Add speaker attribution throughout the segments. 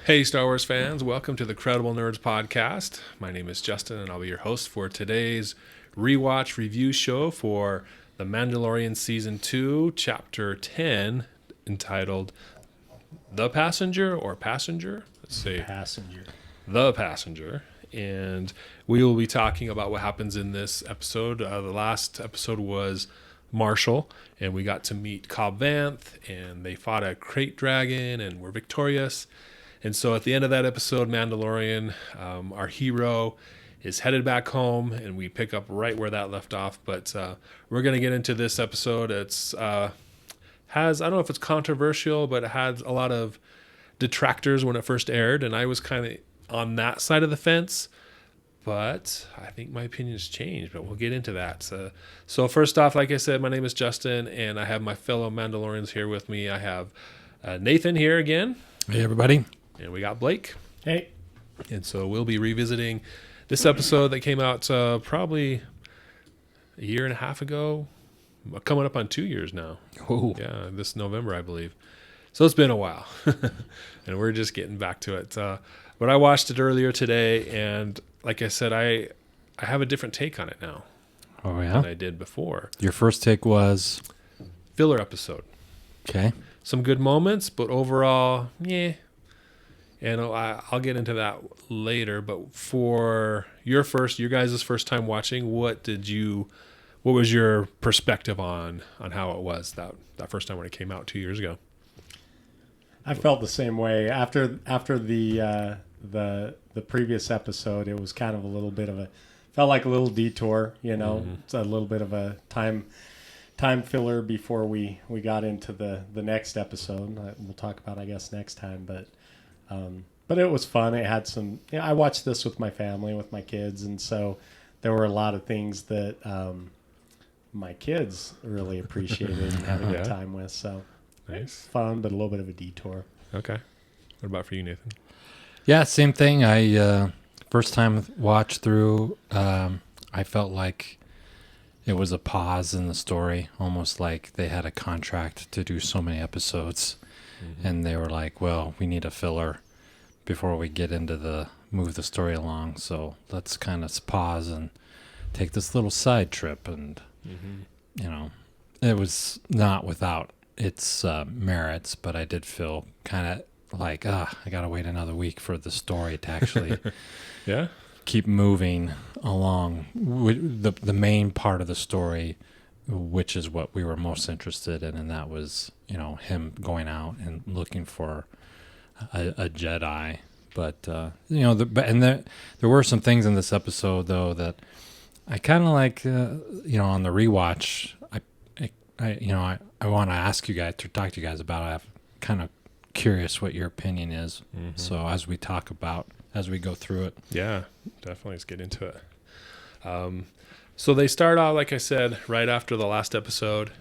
Speaker 1: Hey, Star Wars fans, welcome to the Credible Nerds podcast. My name is Justin, and I'll be your host for today's rewatch review show for The Mandalorian Season 2, Chapter 10, entitled The Passenger or Passenger? Let's say
Speaker 2: Passenger.
Speaker 1: The Passenger. And we will be talking about what happens in this episode. The last episode was Marshall, and we got to meet Cobb Vanth, and they fought a crate dragon and were victorious. And so at the end of that episode, Mandalorian, our hero, is headed back home, and we pick up right where that left off. But we're going to get into this episode. It's I don't know if it's controversial, but it had a lot of detractors when it first aired, and I was kind of on that side of the fence. But I think my opinion's changed, but we'll get into that. So first off, like I said, my name is Justin, and I have my fellow Mandalorians here with me. I have Nathan here again.
Speaker 3: Hey, everybody.
Speaker 1: And we got Blake.
Speaker 2: Hey.
Speaker 1: And so we'll be revisiting this episode that came out probably a year and a half ago. Coming up on 2 years now.
Speaker 3: Oh.
Speaker 1: Yeah, this November, I believe. So it's been a while. And we're just getting back to it. But I watched it earlier today, and like I said, I have a different take on it now.
Speaker 3: Oh, yeah?
Speaker 1: Than I did before.
Speaker 3: Your first take was?
Speaker 1: Filler episode.
Speaker 3: Okay.
Speaker 1: Some good moments, but overall, yeah. And I'll get into that later. But for your guys' first time watching, what was your perspective on how it was that first time when it came out 2 years ago?
Speaker 2: I felt the same way after the previous episode. It was kind of a little bit of felt like a little detour, you know. Mm-hmm. It's a little bit of a time filler before we got into the next episode. We'll talk about, I guess, next time, but it was fun. It had some. I watched this with my family, with my kids, and so there were a lot of things that my kids really appreciated and had a good time with. So
Speaker 1: nice,
Speaker 2: fun, but a little bit of a detour.
Speaker 1: Okay. What about for you, Nathan?
Speaker 3: Yeah, same thing. I first time watch through, I felt like it was a pause in the story, almost like they had a contract to do so many episodes. Mm-hmm. And they were like, well, we need a filler before we get into move the story along. So let's kind of pause and take this little side trip. And, it was not without its merits, but I did feel kind of like, I got to wait another week for the story to actually keep moving along with the main part of the story, which is what we were most interested in, and that was, him going out and looking for a Jedi. But there were some things in this episode though that I kind of like. On the rewatch, I want to ask you guys to talk to you guys about it. I'm kind of curious what your opinion is. Mm-hmm. So as we go through it,
Speaker 1: yeah, definitely let's get into it. So they start out, like I said, right after the last episode.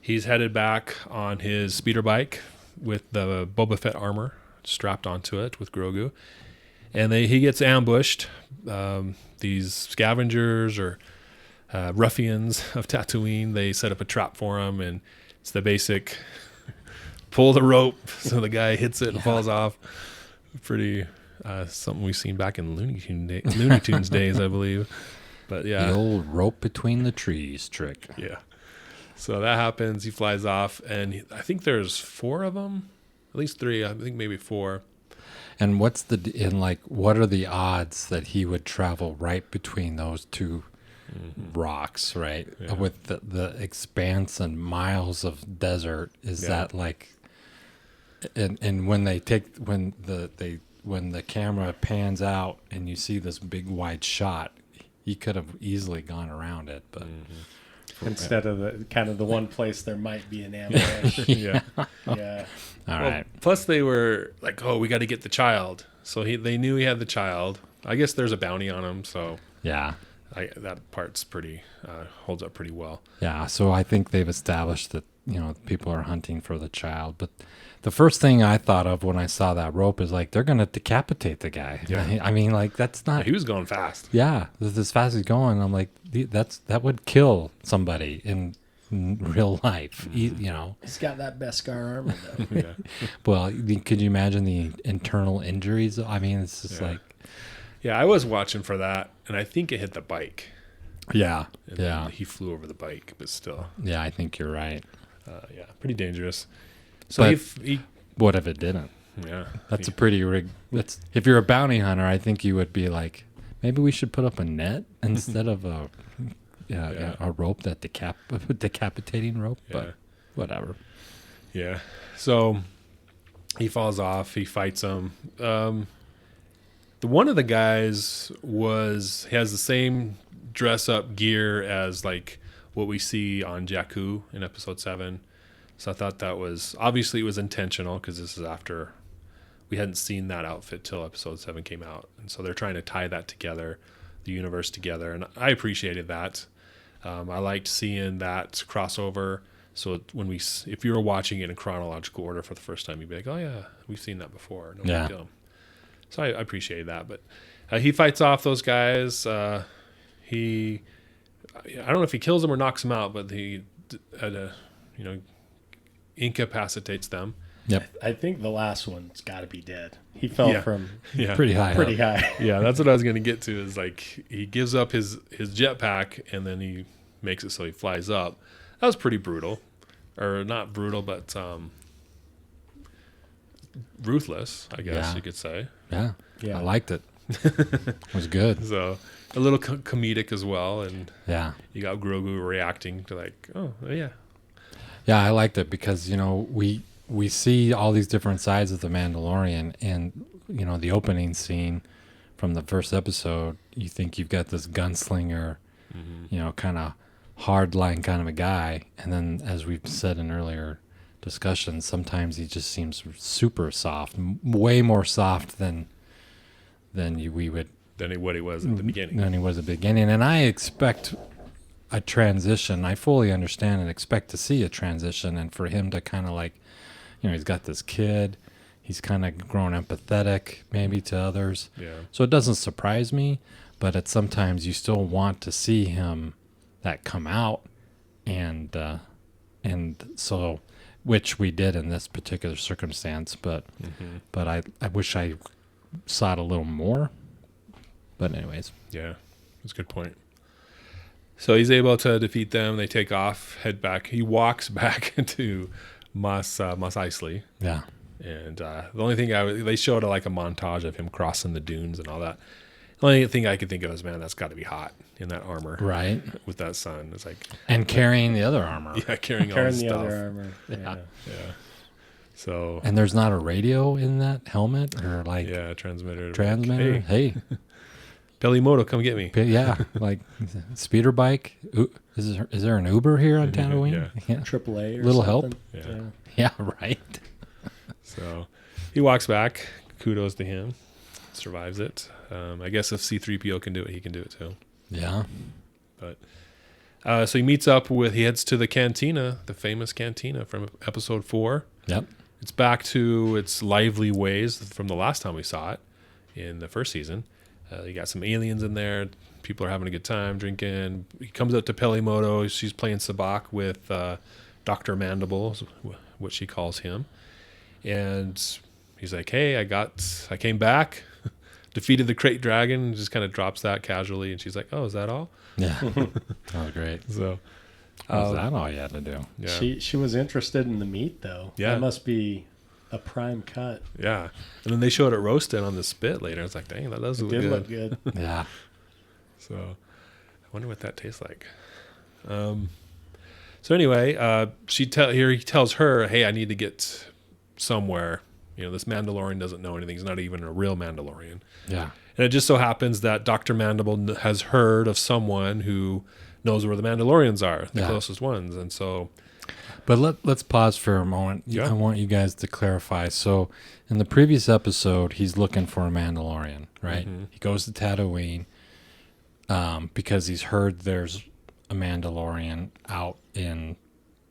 Speaker 1: He's headed back on his speeder bike with the Boba Fett armor strapped onto it with Grogu. And he gets ambushed. These scavengers or ruffians of Tatooine, they set up a trap for him, and it's the basic pull the rope so the guy hits it and falls off. Pretty something we've seen back in Looney Tunes days, I believe. But yeah,
Speaker 3: the old rope between the trees trick.
Speaker 1: Yeah. So that happens. He flies off, and I think there's 4 of them, at least 3. I think maybe 4.
Speaker 3: And what are the odds that he would travel right between those two rocks, right? Yeah. With the expanse and miles of desert, that like, and when the camera pans out and you see this big wide shot, he could have easily gone around it, but. Mm-hmm.
Speaker 2: Instead of the one place there might be an ambush.
Speaker 1: Yeah.
Speaker 2: Yeah.
Speaker 3: All right.
Speaker 1: Plus they were like, oh, we got to get the child. So they knew he had the child. I guess there's a bounty on him. So
Speaker 3: yeah,
Speaker 1: that part's pretty, holds up pretty well.
Speaker 3: Yeah. So I think they've established that, people are hunting for the child, but the first thing I thought of when I saw that rope is like, they're going to decapitate the guy. Yeah. I mean, like, that's not...
Speaker 1: He was going fast.
Speaker 3: Yeah. As fast as he's going, I'm like, that would kill somebody in in real life. You know,
Speaker 2: He's got that Beskar armor, though.
Speaker 1: Yeah.
Speaker 3: well, could you imagine the internal injuries? I mean, it's just
Speaker 1: Yeah.
Speaker 3: like,
Speaker 1: Yeah, I was watching for that, and I think it hit the bike.
Speaker 3: yeah,
Speaker 1: And
Speaker 3: yeah,
Speaker 1: then he flew over the bike, but still,
Speaker 3: yeah. I think you're right.
Speaker 1: yeah, pretty dangerous. So
Speaker 3: But-
Speaker 1: he
Speaker 3: What if it didn't?
Speaker 1: yeah,
Speaker 3: That's a pretty that's if you're a bounty hunter, I think you would be like, maybe we should put up a net instead of a
Speaker 1: Yeah.
Speaker 3: a rope that decapitating rope,
Speaker 1: Yeah.
Speaker 3: but whatever.
Speaker 1: Yeah. So he falls off. He fights him. The one of the guys has the same dress up gear as like what we see on Jakku in episode 7. So I thought that was obviously it was intentional because this is after we hadn't seen that outfit till episode 7 came out, and so they're trying to tie that together, the universe together, and I appreciated that. I liked seeing that crossover. So if you were watching it in chronological order for the first time, you'd be like, "Oh yeah, we've seen that before." No
Speaker 3: Yeah.
Speaker 1: big deal. So I appreciated that. But he fights off those guys. I don't know if he kills them or knocks them out, but he incapacitates them.
Speaker 3: Yep,
Speaker 2: I think the last one's got to be dead. He fell
Speaker 1: Yeah.
Speaker 2: from
Speaker 1: Yeah,
Speaker 3: pretty high.
Speaker 2: pretty
Speaker 3: up.
Speaker 2: high.
Speaker 1: Yeah, that's what I was going to get to. Is like he gives up his jetpack and then he makes it so he flies up. That was pretty brutal, or not brutal, but ruthless, I guess
Speaker 3: Yeah.
Speaker 1: you could say.
Speaker 3: Yeah,
Speaker 2: Yeah.
Speaker 3: I liked it. It was good.
Speaker 1: So a little comedic as well, and
Speaker 3: Yeah,
Speaker 1: you got Grogu reacting to like, oh yeah,
Speaker 3: yeah, I liked it because we see all these different sides of the Mandalorian, and the opening scene from the first episode, you think you've got this gunslinger, kind of hardline kind of a guy, and then as we've said in earlier discussions, sometimes he just seems super soft, way more soft than we would
Speaker 1: than what he was at the beginning.
Speaker 3: than he was at the beginning. And I expect a transition. I fully understand and expect to see a transition, and for him to kind of like, he's got this kid, he's kind of grown empathetic maybe to others.
Speaker 1: Yeah,
Speaker 3: So it doesn't surprise me, but sometimes you still want to see him that come out, and so, which we did in this particular circumstance, but I wish I saw it a little more. But anyways,
Speaker 1: yeah, that's a good point. So he's able to defeat them. They take off, head back. He walks back to Mos Eisley.
Speaker 3: yeah,
Speaker 1: And the only thing they showed like a montage of him crossing the dunes and all that. The only thing I could think of is, man, that's got to be hot in that armor
Speaker 3: right,
Speaker 1: with that sun. It's like,
Speaker 3: and carrying the other armor.
Speaker 1: yeah, carrying all
Speaker 2: Carrying
Speaker 1: this
Speaker 2: the
Speaker 1: stuff.
Speaker 2: other armor.
Speaker 3: Yeah.
Speaker 1: Yeah. So
Speaker 3: And there's not a radio in that helmet or like
Speaker 1: yeah, transmitter.
Speaker 3: transmitter.
Speaker 1: Like, hey,
Speaker 3: Hey,
Speaker 1: Billy Moto, come get me.
Speaker 3: yeah, like speeder bike. Is there an Uber here on Tatooine?
Speaker 1: Yeah.
Speaker 3: Yeah,
Speaker 2: AAA or
Speaker 3: Little
Speaker 2: something.
Speaker 1: help?
Speaker 3: yeah, right.
Speaker 1: So he walks back. Kudos to him. Survives it. I guess if C-3PO can do it, he can do it too.
Speaker 3: Yeah,
Speaker 1: But so he heads to the cantina, the famous cantina from episode 4.
Speaker 3: yep,
Speaker 1: It's back to its lively ways from the last time we saw it in the first season. You got some aliens in there. People are having a good time drinking. He comes up to Pelimoto. She's playing sabacc with Dr. Mandible, is what she calls him. And he's like, hey, I came back, defeated the crate dragon, just kind of drops that casually. And she's like, oh, is that all?
Speaker 3: yeah. That was great.
Speaker 1: So,
Speaker 3: Was that all you had to do?
Speaker 1: yeah.
Speaker 2: She was interested in the meat, though.
Speaker 1: Yeah.
Speaker 2: That must be a prime cut.
Speaker 1: Yeah. And then they showed it roasted on the spit later. It's like, dang, that does
Speaker 2: It
Speaker 1: look
Speaker 2: did
Speaker 1: good.
Speaker 2: look good.
Speaker 3: Yeah,
Speaker 1: So I wonder what that tastes like. So anyway, he tells her, hey, I need to get somewhere. This Mandalorian doesn't know anything. He's not even a real Mandalorian.
Speaker 3: yeah,
Speaker 1: And it just so happens that Dr. Mandible has heard of someone who knows where the Mandalorians are, the
Speaker 3: Yeah.
Speaker 1: closest ones. And so,
Speaker 3: But let's pause for a moment.
Speaker 1: Yeah.
Speaker 3: I want you guys to clarify. So, in the previous episode, he's looking for a Mandalorian, right?
Speaker 1: Mhm.
Speaker 3: He goes to Tatooine because he's heard there's a Mandalorian out in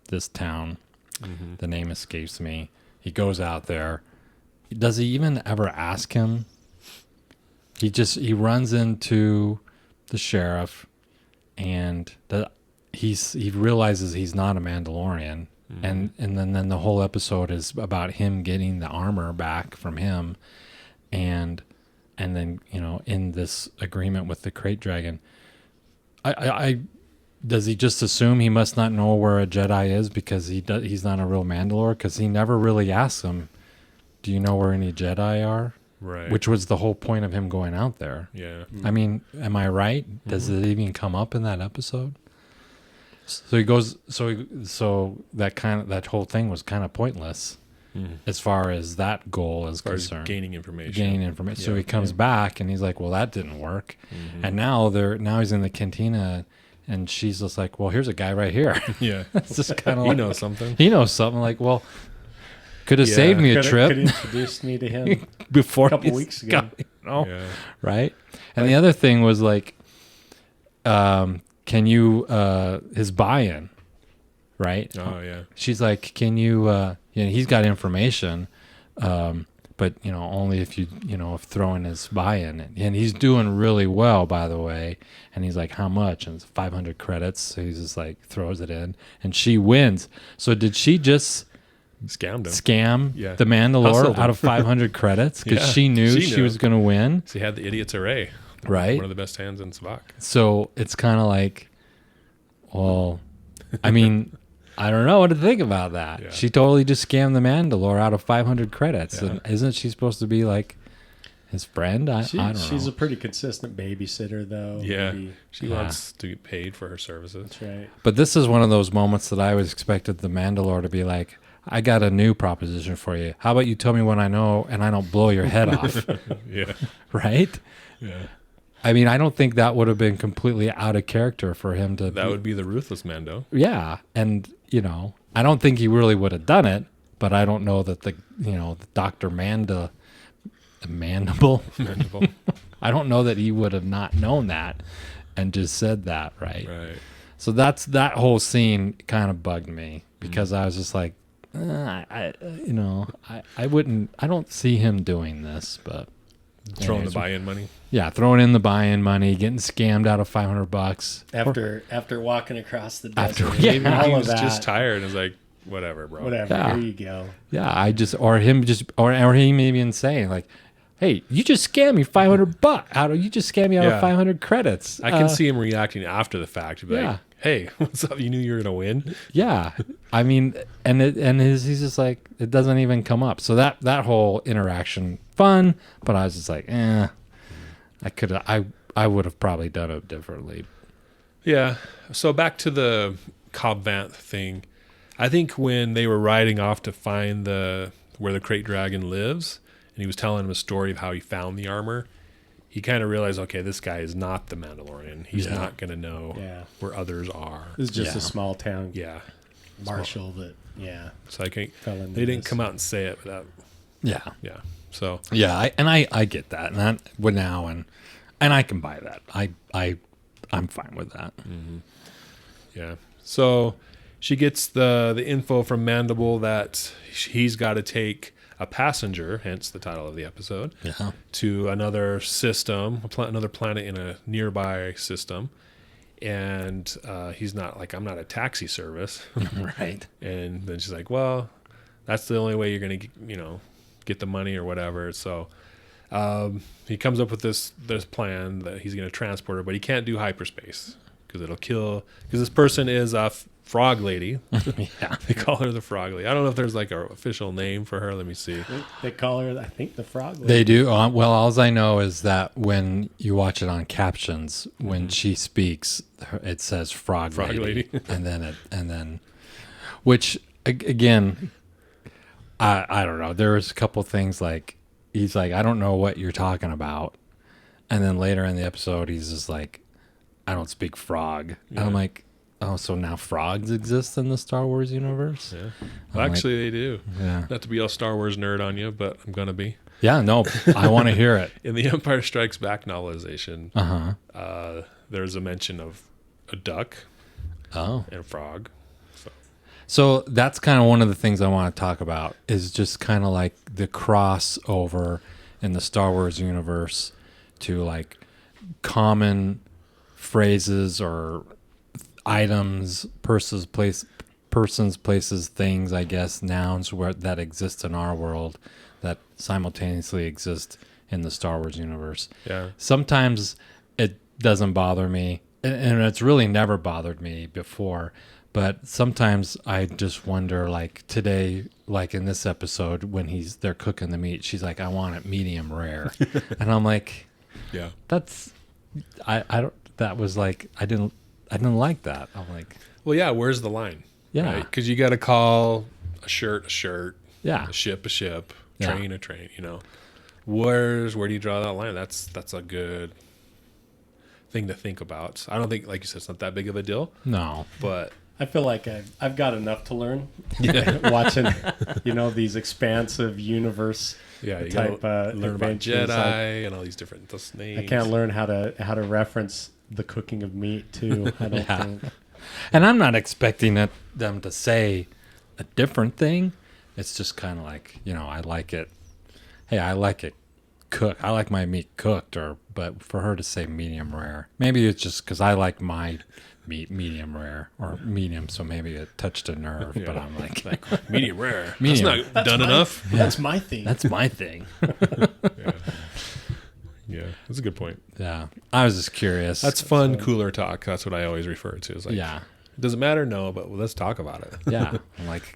Speaker 3: this town.
Speaker 1: mm-hmm.
Speaker 3: The name escapes me. He goes out there. Does he even ever ask him? He runs into the sheriff, and he realizes he's not a Mandalorian, and then the whole episode is about him getting the armor back from him, and then in this agreement with the Krayt Dragon, I does he just assume he must not know where a Jedi is because he's not a real Mandalore? Because he never really asks him, "Do you know where any Jedi are?"
Speaker 1: Right.
Speaker 3: Which was the whole point of him going out there.
Speaker 1: Yeah.
Speaker 3: I mean, am I right? Does it even come up in that episode? So he goes. So that whole thing was kind of pointless as far as that goal is
Speaker 1: As far as
Speaker 3: concerned.
Speaker 1: gaining information.
Speaker 3: So
Speaker 1: Yeah.
Speaker 3: he comes back and he's like, "Well, that didn't work." And now he's in the cantina, and she's just like, "Well, here's a guy right here."
Speaker 1: Yeah.
Speaker 3: It's just kind of
Speaker 1: He
Speaker 3: like,
Speaker 1: knows something.
Speaker 3: he knows something. Like, well, could have
Speaker 1: Yeah.
Speaker 3: saved me a
Speaker 2: Could
Speaker 3: trip
Speaker 2: introduce me to him
Speaker 3: before
Speaker 2: a couple
Speaker 3: he's
Speaker 2: weeks ago.
Speaker 1: Yeah.
Speaker 3: right? And the other thing was like, can you his buy-in, right?
Speaker 1: Oh, yeah.
Speaker 3: She's like, can you? He's got information, but only if if throw in his buy-in, and he's doing really well, by the way. And he's like, how much? And it's 500 credits. So he's just like throws it in, and she wins. So did she just
Speaker 1: Scammed him.
Speaker 3: scam
Speaker 1: Yeah.
Speaker 3: the Mandalore
Speaker 1: Hustled him.
Speaker 3: out of 500 credits because
Speaker 1: Yeah.
Speaker 3: she knew
Speaker 1: She
Speaker 3: she
Speaker 1: knew.
Speaker 3: was going to win?
Speaker 1: So he had the idiot's array.
Speaker 3: Right.
Speaker 1: One of the best hands in Savak.
Speaker 3: So it's kind of like, well, I mean, I don't know what to think about that.
Speaker 1: Yeah.
Speaker 3: She totally just scammed the Mandalore out of 500 credits.
Speaker 1: Yeah.
Speaker 3: And isn't she supposed to be like his friend? I don't
Speaker 2: She's
Speaker 3: know.
Speaker 2: a pretty consistent babysitter, though.
Speaker 1: Yeah.
Speaker 2: Maybe.
Speaker 1: She
Speaker 3: Yeah.
Speaker 1: wants to get paid for her services.
Speaker 2: That's right.
Speaker 3: But this is one of those moments that I always expected the Mandalore to be like, I got a new proposition for you. How about you tell me what I know and I don't blow your head off?
Speaker 1: Yeah.
Speaker 3: Right?
Speaker 1: Yeah.
Speaker 3: I mean, I don't think that would have been completely out of character for him to.
Speaker 1: That would be the ruthless Mando.
Speaker 3: Yeah, and I don't think he really would have done it, but I don't know that the Dr. Mandible.
Speaker 1: Mandible.
Speaker 3: I don't know that he would have not known that and just said that, right?
Speaker 1: Right.
Speaker 3: So that whole scene kind of bugged me because I was just like, I don't see him doing this, but
Speaker 1: Throwing
Speaker 3: anyways,
Speaker 1: the buy-in money.
Speaker 3: yeah, throwing in the buy-in money, getting scammed out of $500
Speaker 2: After walking across the
Speaker 3: After-
Speaker 2: desert,
Speaker 3: yeah.
Speaker 1: Maybe
Speaker 2: all
Speaker 1: he
Speaker 2: of
Speaker 1: was
Speaker 2: that,
Speaker 1: just tired and was like, whatever, bro.
Speaker 2: whatever.
Speaker 3: Yeah.
Speaker 2: Here you go.
Speaker 3: Yeah, or him even saying like, "Hey, you just scammed me $500. You just scammed me out
Speaker 1: Yeah.
Speaker 3: of 500 credits."
Speaker 1: I can see him reacting after the fact. He'd be
Speaker 3: yeah.
Speaker 1: like, hey, what's up? You knew you were going to win?
Speaker 3: Yeah, I mean, he's just like, it doesn't even come up. So that whole interaction, fun, but I was just like, I would have probably done it differently.
Speaker 1: Yeah. So back to the Cobb Vanth thing. I think when they were riding off to find where the Krayt Dragon lives, and he was telling him a story of how he found the armor, he kind of realized, okay, this guy is not the Mandalorian. He's
Speaker 3: Yeah.
Speaker 1: not going to know
Speaker 2: Yeah.
Speaker 1: where others are.
Speaker 2: This is just
Speaker 3: Yeah.
Speaker 2: a small town
Speaker 1: Yeah.
Speaker 2: marshal that, yeah,
Speaker 1: So I think
Speaker 2: fell into
Speaker 1: they didn't
Speaker 2: this.
Speaker 1: come out and say it, but that,
Speaker 3: Yeah,
Speaker 1: yeah. So
Speaker 3: yeah, I get that, and I can buy that. I'm fine with that.
Speaker 1: yeah. So she gets the info from Mandible that he's got to take a passenger, hence the title of the episode,
Speaker 3: Yeah,
Speaker 1: to another system, another planet in a nearby system. And he's not like, I'm not a taxi service.
Speaker 3: right.
Speaker 1: And then she's like, well, that's the only way you're going to, get the money or whatever. So he comes up with this plan that he's going to transport her, but he can't do hyperspace because it'll kill, because this person is a frog lady.
Speaker 3: Yeah,
Speaker 1: They call her the frog lady. I don't know if there's like an official name for her. Let me see.
Speaker 2: They call her, I think, the frog lady.
Speaker 3: they do. Well, all I know is that when you watch it on captions, when she speaks, it says frog lady. and then, which again, I don't know. There was a couple things like he's like, I don't know what you're talking about, and then later in the episode, he's just like, I don't speak frog. And I'm
Speaker 1: Yeah.
Speaker 3: like, oh, so now frogs exist in the Star Wars universe?
Speaker 1: Yeah.
Speaker 3: I'm
Speaker 1: Well,
Speaker 3: like,
Speaker 1: actually, they do.
Speaker 3: Yeah.
Speaker 1: Not to be a Star Wars nerd on you, but I'm going to be.
Speaker 3: Yeah, no, I want to hear it.
Speaker 1: In the Empire Strikes Back novelization,
Speaker 3: Uh-huh.
Speaker 1: there's a mention of a duck
Speaker 3: Oh.
Speaker 1: and a frog.
Speaker 3: So that's kind of one of the things I want to talk about is just kind of like the crossover in the Star Wars universe to like common phrases or items, persons, places, things, I guess, nouns that exist in our world that simultaneously exist in the Star Wars universe.
Speaker 1: Yeah.
Speaker 3: Sometimes it doesn't bother me, and it's really never bothered me before. But sometimes I just wonder, like today, like in this episode, when they're cooking the meat, she's like, "I want it medium rare," and I'm like,
Speaker 1: Yeah.
Speaker 3: I don't. That was like I didn't like that. I'm like,
Speaker 1: Well, yeah. Where's the line?
Speaker 3: yeah,
Speaker 1: Because you got to call a shirt,
Speaker 3: yeah,
Speaker 1: a ship,
Speaker 3: Yeah.
Speaker 1: train, a train. You know, where do you draw that line? That's a good thing to think about. I don't think, like you said, it's not that big of a deal,
Speaker 3: no,
Speaker 1: but
Speaker 2: I feel like I've got enough to learn
Speaker 1: yeah,
Speaker 2: watching, these expansive universe
Speaker 1: yeah. You
Speaker 2: type
Speaker 1: gotta learn about
Speaker 2: adventures.
Speaker 1: Jedi and all these different names.
Speaker 2: I can't learn how to reference the cooking of meat too. I don't
Speaker 3: Yeah.
Speaker 2: think.
Speaker 3: and I'm not expecting them to say a different thing. It's just kind of like, I like it. Hey, I like it cooked. I like my meat cooked, but for her to say medium rare, maybe it's just because I like my meat medium rare or medium, so maybe it touched a nerve. But
Speaker 1: Yeah.
Speaker 3: I'm like,
Speaker 1: Medium rare.
Speaker 3: Medium.
Speaker 1: That's not done enough.
Speaker 2: That's my thing.
Speaker 3: that's my thing.
Speaker 1: Yeah. Yeah, that's a good point.
Speaker 3: Yeah, I was just curious.
Speaker 1: That's fun, cooler talk. That's what I always refer to. It's like,
Speaker 3: yeah,
Speaker 1: does it matter? No, but let's talk about it.
Speaker 3: yeah.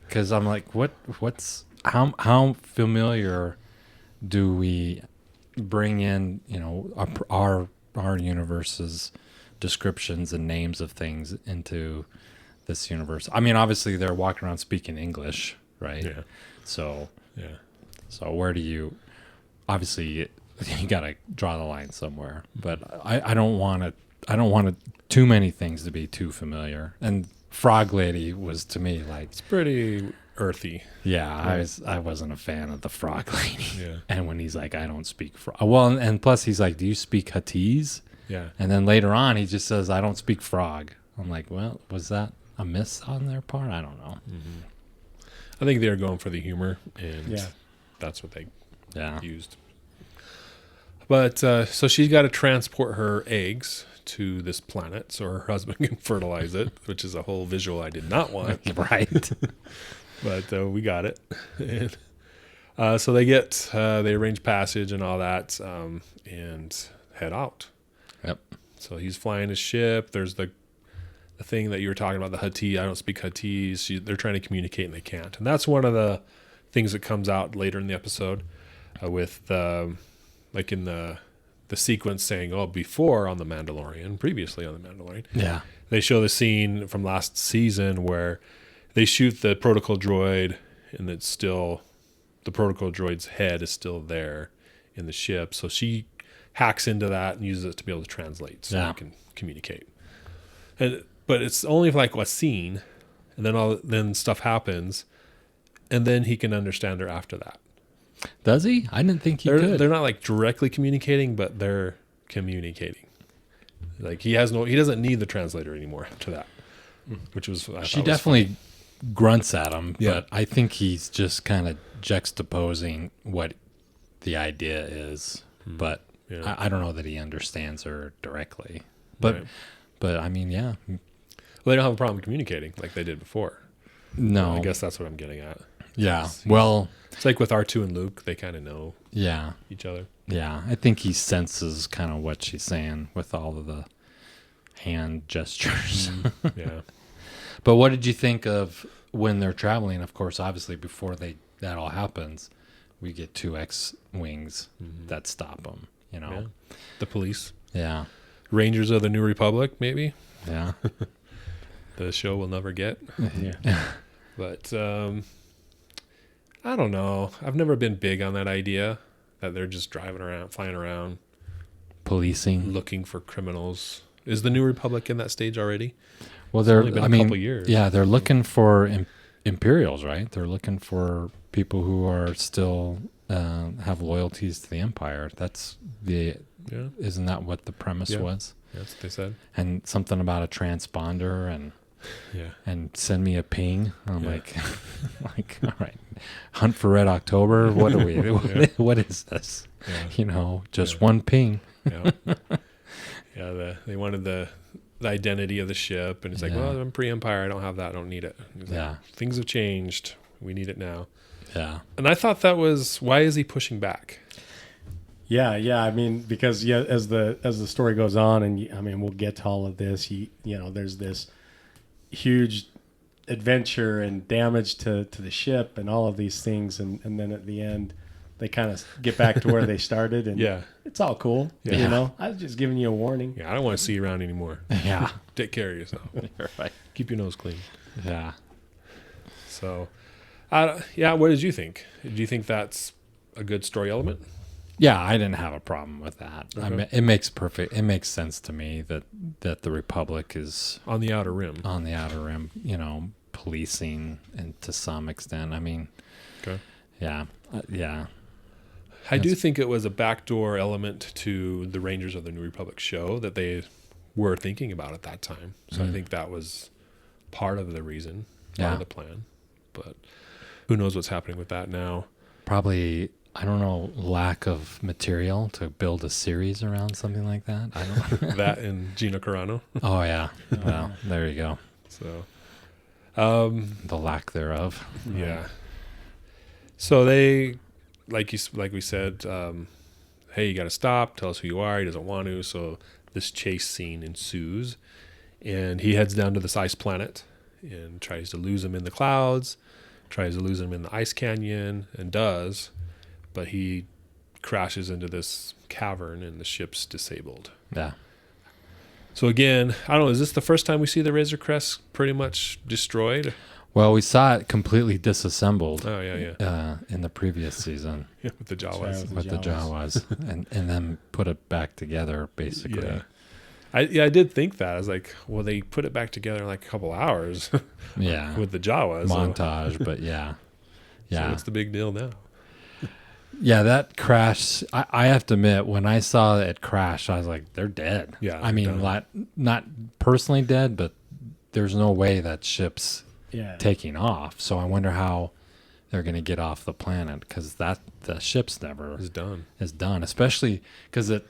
Speaker 3: Because I'm like, what's how familiar do we bring in, our universe's descriptions and names of things into this universe? I mean, obviously they're walking around speaking English, right?
Speaker 1: Yeah,
Speaker 3: So
Speaker 1: yeah,
Speaker 3: where do you? Obviously, you got to draw the line somewhere. But I don't want it. I don't want too many things to be too familiar. And Frog Lady was to me like,
Speaker 1: it's pretty earthy.
Speaker 3: yeah, I wasn't a fan of the Frog Lady.
Speaker 1: Yeah,
Speaker 3: And when he's like, I don't speak frog. Well, and plus he's like, do you speak Huttese?
Speaker 1: yeah.
Speaker 3: And then later on, he just says, I don't speak frog. I'm like, well, was that a miss on their part? I don't know.
Speaker 1: I think they're going for the humor, and
Speaker 2: Yeah.
Speaker 1: that's what they
Speaker 3: Yeah.
Speaker 1: used. But so she's got to transport her eggs to this planet so her husband can fertilize it, which is a whole visual I did not want.
Speaker 3: Right.
Speaker 1: But we got it. And, so they arrange passage and all that, and head out.
Speaker 3: Yep.
Speaker 1: So he's flying his ship. There's the thing that you were talking about, the Huttese. I don't speak Huttese. They're trying to communicate and they can't. And that's one of the things that comes out later in the episode with like in the sequence saying, before on the Mandalorian, previously on the Mandalorian.
Speaker 3: Yeah.
Speaker 1: They show the scene from last season where they shoot the protocol droid and it's still, the protocol droid's head is still there in the ship. So she hacks into that and uses it to be able to translate so they can communicate. But it's only like a scene, and then stuff happens, and then he can understand her after that.
Speaker 3: Does he? I didn't think he could.
Speaker 1: They're not like directly communicating, but they're communicating. Like he doesn't need the translator anymore after that, which was
Speaker 3: She definitely grunts at him,
Speaker 1: Yeah.
Speaker 3: but I think he's just kind of juxtaposing what the idea is. But
Speaker 1: Yeah.
Speaker 3: I don't know that he understands her directly. But
Speaker 1: Right.
Speaker 3: but I mean, yeah,
Speaker 1: Well, they don't have a problem communicating like they did before.
Speaker 3: no,
Speaker 1: I guess that's what I'm getting at.
Speaker 3: yeah. Well,
Speaker 1: It's like with R2 and Luke, they kind of know
Speaker 3: yeah,
Speaker 1: each other.
Speaker 3: yeah. I think he senses kind of what she's saying with all of the hand gestures.
Speaker 1: Yeah.
Speaker 3: But what did you think of when they're traveling? Of course, obviously, before that all happens, we get 2 X-wings that stop them. You know,
Speaker 1: Yeah. The police.
Speaker 3: yeah,
Speaker 1: Rangers of the New Republic, maybe.
Speaker 3: yeah.
Speaker 1: The show will never get.
Speaker 2: Yeah.
Speaker 1: But I don't know. I've never been big on that idea that they're just driving around, flying around,
Speaker 3: Policing.
Speaker 1: looking for criminals. Is the New Republic in that stage already?
Speaker 3: Well, they're.
Speaker 1: only been
Speaker 3: I
Speaker 1: a
Speaker 3: mean,
Speaker 1: couple years.
Speaker 3: yeah, they're looking for Imperials, right? They're looking for people who are still have loyalties to the Empire. That's the.
Speaker 1: Yeah.
Speaker 3: Isn't that what the premise
Speaker 1: Yeah.
Speaker 3: was?
Speaker 1: That's what they said.
Speaker 3: And something about a transponder
Speaker 1: Yeah.
Speaker 3: and send me a ping. I'm
Speaker 1: Yeah.
Speaker 3: like, all right, hunt for Red October. What are we?
Speaker 1: Yeah.
Speaker 3: What is this?
Speaker 1: Yeah.
Speaker 3: You know, just
Speaker 1: Yeah.
Speaker 3: one ping.
Speaker 1: Yeah. Yeah. They wanted the identity of the ship, and he's like,
Speaker 3: Yeah.
Speaker 1: well, I'm pre-Empire, I don't have that, I don't need it. And he's like,
Speaker 3: Yeah.
Speaker 1: things have changed, we need it now.
Speaker 3: Yeah.
Speaker 1: And I thought that was, why is he pushing back?
Speaker 2: Yeah, I mean, because as the story goes on, and I mean, we'll get to all of this. There's this huge adventure and damage to the ship and all of these things, and then at the end, they kind of get back to where they started, and
Speaker 1: Yeah.
Speaker 2: it's all cool.
Speaker 1: Yeah.
Speaker 2: I was just giving you a warning.
Speaker 1: Yeah, I don't want to see you around anymore.
Speaker 3: Yeah.
Speaker 1: Take care of yourself.
Speaker 3: You're right.
Speaker 1: Keep your nose clean.
Speaker 3: Yeah.
Speaker 1: So, what did you think? Did you think that's a good story element?
Speaker 3: Yeah, I didn't have a problem with that. I
Speaker 1: Okay.
Speaker 3: mean, it makes sense to me that the Republic is
Speaker 1: On the Outer Rim.
Speaker 3: on the Outer Rim, policing, and to some extent. I mean,
Speaker 1: Okay.
Speaker 3: yeah.
Speaker 1: I do think it was a backdoor element to the Rangers of the New Republic show that they were thinking about at that time. So I think that was part of the reason, part of the plan. But who knows what's happening with that now?
Speaker 3: Probably, I don't know, lack of material to build a series around something like that. I don't.
Speaker 1: That and Gina Carano.
Speaker 3: Oh yeah. Well, there you go.
Speaker 1: So,
Speaker 3: The lack thereof.
Speaker 1: yeah. So they, like we said, hey, you got to stop. Tell us who you are. He doesn't want to. So this chase scene ensues, and he heads down to this ice planet and tries to lose him in the clouds, tries to lose him in the ice canyon, and does, but he crashes into this cavern and the ship's disabled.
Speaker 3: Yeah.
Speaker 1: So again, I don't know, is this the first time we see the Razor Crest pretty much destroyed?
Speaker 3: Well, we saw it completely disassembled
Speaker 1: Oh, yeah.
Speaker 3: in the previous season
Speaker 1: With the Jawas.
Speaker 3: with the Jawas, and then put it back together basically.
Speaker 1: Yeah. I did think that. I was like, well, they put it back together in like a couple hours
Speaker 3: Yeah.
Speaker 1: with the Jawas.
Speaker 3: Montage, but yeah.
Speaker 1: So
Speaker 3: Yeah.
Speaker 1: what's the big deal now?
Speaker 3: Yeah, that crash, I have to admit, when I saw it crash, I was like, they're dead.
Speaker 1: Yeah,
Speaker 3: I mean,
Speaker 1: done.
Speaker 3: not personally dead, but there's no way that ship's
Speaker 2: Yeah.
Speaker 3: taking off. So I wonder how they're going to get off the planet, because the ship's never
Speaker 1: It's done.
Speaker 3: is done, especially because it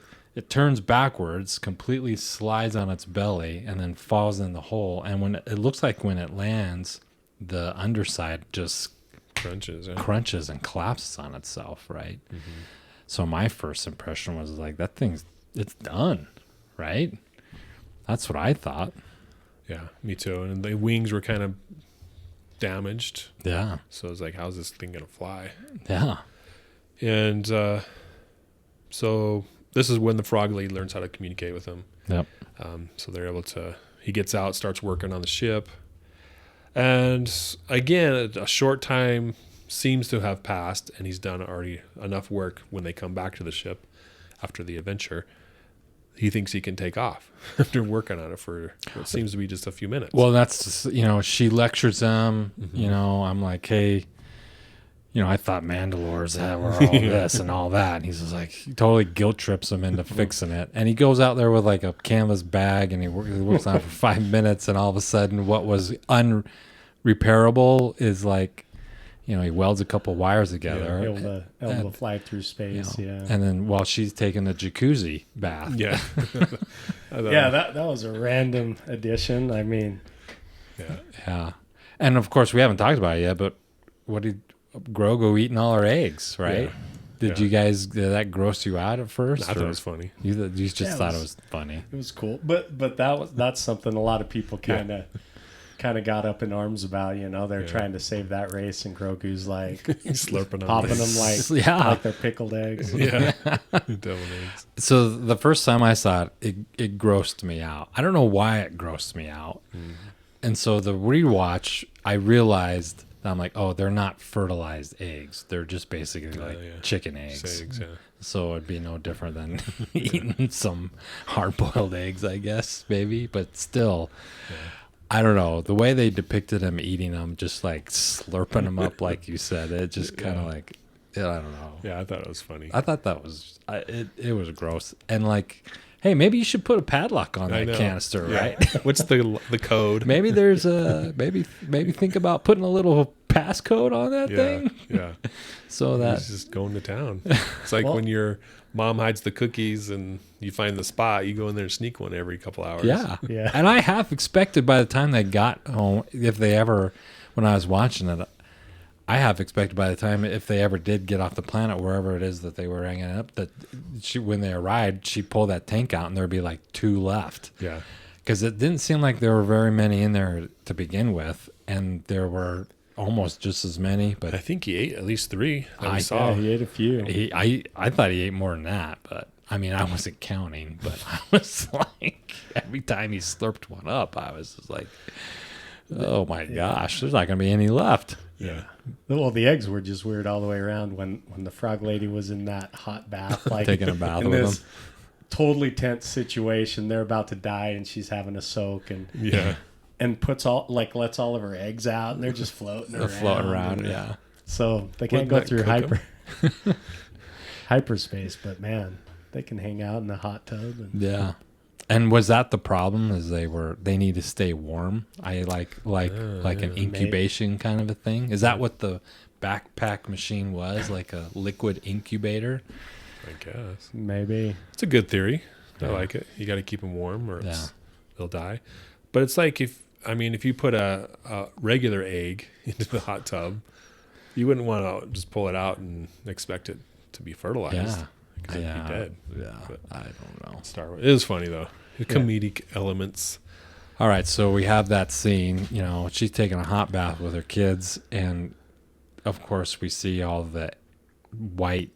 Speaker 3: turns backwards, completely slides on its belly, and then falls in the hole. And when it looks like when it lands, the underside just
Speaker 1: Crunches. Yeah.
Speaker 3: crunches and collapses on itself, right?
Speaker 1: Mm-hmm.
Speaker 3: So my first impression was like, it's done, right? That's what I thought.
Speaker 1: Yeah, me too. And the wings were kind of damaged.
Speaker 3: Yeah,
Speaker 1: So I was like, how's this thing going to fly?
Speaker 3: yeah,
Speaker 1: And so this is when the Frog Lady learns how to communicate with him.
Speaker 3: yep,
Speaker 1: So they're able to, he gets out, starts working on the ship. And again, a short time seems to have passed, and he's done already enough work when they come back to the ship after the adventure. He thinks he can take off after working on it for what seems to be just a few minutes.
Speaker 3: Well, that's, she lectures him,
Speaker 1: Mm-hmm.
Speaker 3: I'm like, hey, I thought Mandalores were all this and all that. And he's just like, he totally guilt trips him into fixing it. And he goes out there with like a canvas bag, and he works on it for 5 minutes. And all of a sudden, what was unrepairable is like, he welds a couple wires together.
Speaker 2: Able to fly through space. Yeah.
Speaker 3: And then while she's taking the jacuzzi bath.
Speaker 1: yeah.
Speaker 2: Yeah, that was a random addition. I mean,
Speaker 1: Yeah.
Speaker 3: Yeah. And of course, we haven't talked about it yet, but what did Grogu eating all our eggs, right?
Speaker 1: Yeah.
Speaker 3: Did that gross you out at first?
Speaker 1: I thought
Speaker 3: or
Speaker 1: it was funny.
Speaker 3: You just
Speaker 2: Yeah, it
Speaker 3: thought it
Speaker 2: was-
Speaker 3: was funny.
Speaker 2: it was cool. But that's something a lot of people kind of got up in arms about. They're
Speaker 1: Yeah.
Speaker 2: trying to save that race, and Grogu's like
Speaker 1: He's slurping on
Speaker 2: popping
Speaker 1: things.
Speaker 2: them like
Speaker 3: Yeah.
Speaker 2: like they're pickled eggs.
Speaker 1: Yeah. Deviled eggs.
Speaker 3: So the first time I saw it, it grossed me out. I don't know why it grossed me out. And so the rewatch, I realized that I'm like, oh, they're not fertilized eggs. They're just basically like
Speaker 1: yeah.
Speaker 3: chicken
Speaker 1: Just
Speaker 3: eggs.
Speaker 1: eggs, yeah.
Speaker 3: So it'd be no different than eating some hard-boiled eggs, I guess, maybe. But still, I don't know. The way they depicted him eating them, just like slurping them up, like you said, it just kind of like, I don't know.
Speaker 1: Yeah, I thought it was funny.
Speaker 3: I thought that was, it was gross. And like, hey, maybe you should put a padlock on
Speaker 1: I
Speaker 3: that
Speaker 1: know.
Speaker 3: canister,
Speaker 1: Yeah.
Speaker 3: right?
Speaker 1: What's the code?
Speaker 3: Maybe there's maybe think about putting a little passcode on that thing?
Speaker 1: Yeah.
Speaker 3: So that
Speaker 1: He's just going to town. It's like when your mom hides the cookies and you find the spot, you go in there and sneak one every couple hours.
Speaker 3: yeah.
Speaker 2: Yeah.
Speaker 3: And I half expected by the time they got home, if they ever, when I was watching it, I half expected by the time if they ever did get off the planet, wherever it is that they were hanging up, that when they arrived, she'd pull that tank out and there'd be like 2 left.
Speaker 1: Yeah.
Speaker 3: Because it didn't seem like there were very many in there to begin with, and there were almost just as many. But
Speaker 1: I think he ate at least 3 that we
Speaker 3: I
Speaker 1: saw.
Speaker 2: Yeah, he ate a few.
Speaker 3: I thought he ate more than that, but I mean, I wasn't counting, but I was like, every time he slurped one up, I was just like, oh my gosh, there's not going to be any left.
Speaker 1: Yeah.
Speaker 2: Well, the eggs were just weird all the way around when the frog lady was in that hot bath, like
Speaker 3: Taking a bath
Speaker 2: in
Speaker 3: with
Speaker 2: this
Speaker 3: them.
Speaker 2: totally tense situation. They're about to die, and she's having a soak, and
Speaker 1: Yeah.
Speaker 2: lets all of her eggs out, and they're just floating
Speaker 3: They're
Speaker 2: around.
Speaker 3: floating around, yeah.
Speaker 2: So they can't
Speaker 1: Wouldn't
Speaker 2: go
Speaker 1: that
Speaker 2: through
Speaker 1: cook
Speaker 2: hyperspace, but man, they can hang out in the hot tub. And
Speaker 3: Yeah. And was that the problem? Is they need to stay warm? I like an incubation kind of a thing. Is that what the backpack machine was? Like a liquid incubator?
Speaker 1: I guess.
Speaker 2: maybe
Speaker 1: It's a good theory. I
Speaker 3: Yeah.
Speaker 1: like it. You got to keep them warm or
Speaker 3: Yeah.
Speaker 1: else they'll die. But it's like if you put a regular egg into the hot tub, you wouldn't want to just pull it out and expect it to be fertilized.
Speaker 3: Yeah.
Speaker 1: Because it'd
Speaker 3: Yeah.
Speaker 1: be dead.
Speaker 3: Yeah.
Speaker 1: But
Speaker 3: I don't know.
Speaker 1: Star Wars. It is funny though. The comedic elements.
Speaker 3: All right, so we have that scene. You know, she's taking a hot bath with her kids, and of course, we see all the white